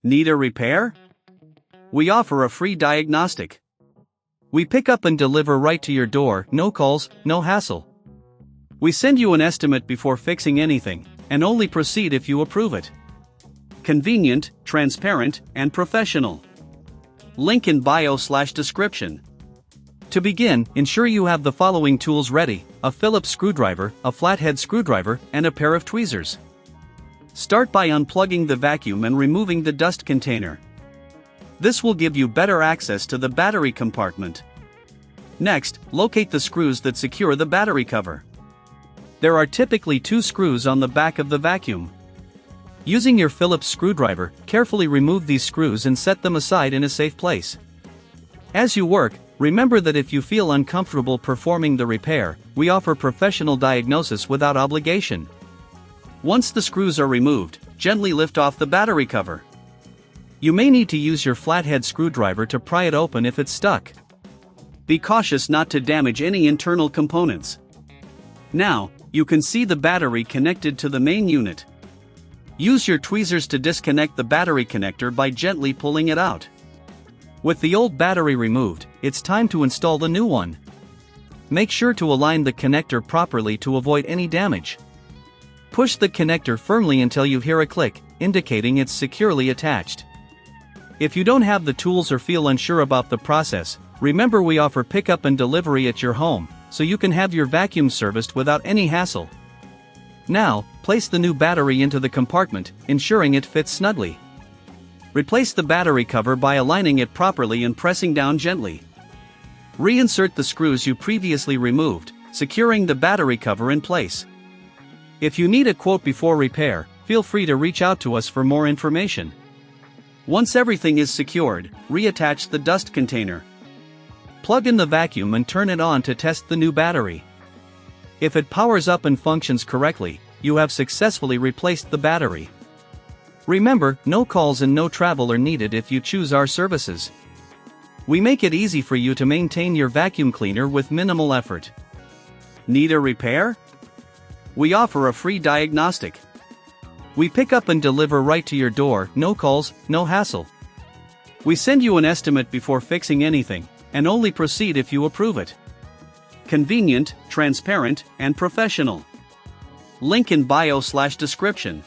Need a repair? We offer a free diagnostic. We pick up and deliver right to your door, no calls, no hassle. We send you an estimate before fixing anything, and only proceed if you approve it. Convenient, transparent, and professional. Link in bio/description. To begin, ensure you have the following tools ready: a Phillips screwdriver, a flathead screwdriver, and a pair of tweezers. Start by unplugging the vacuum and removing the dust container. This will give you better access to the battery compartment. Next, locate the screws that secure the battery cover. There are typically 2 screws on the back of the vacuum. Using your Phillips screwdriver, carefully remove these screws and set them aside in a safe place. As you work, remember that if you feel uncomfortable performing the repair, we offer professional diagnosis without obligation. Once the screws are removed, gently lift off the battery cover. You may need to use your flathead screwdriver to pry it open if it's stuck. Be cautious not to damage any internal components. Now, you can see the battery connected to the main unit. Use your tweezers to disconnect the battery connector by gently pulling it out. With the old battery removed, it's time to install the new one. Make sure to align the connector properly to avoid any damage. Push the connector firmly until you hear a click, indicating it's securely attached. If you don't have the tools or feel unsure about the process, remember we offer pickup and delivery at your home, so you can have your vacuum serviced without any hassle. Now, place the new battery into the compartment, ensuring it fits snugly. Replace the battery cover by aligning it properly and pressing down gently. Reinsert the screws you previously removed, securing the battery cover in place. If you need a quote before repair, feel free to reach out to us for more information. Once everything is secured, reattach the dust container. Plug in the vacuum and turn it on to test the new battery. If it powers up and functions correctly, you have successfully replaced the battery. Remember, no calls and no travel are needed if you choose our services. We make it easy for you to maintain your vacuum cleaner with minimal effort. Need a repair? We offer a free diagnostic. We pick up and deliver right to your door, no calls, no hassle. We send you an estimate before fixing anything, and only proceed if you approve it. Convenient, transparent, and professional. Link in bio/description.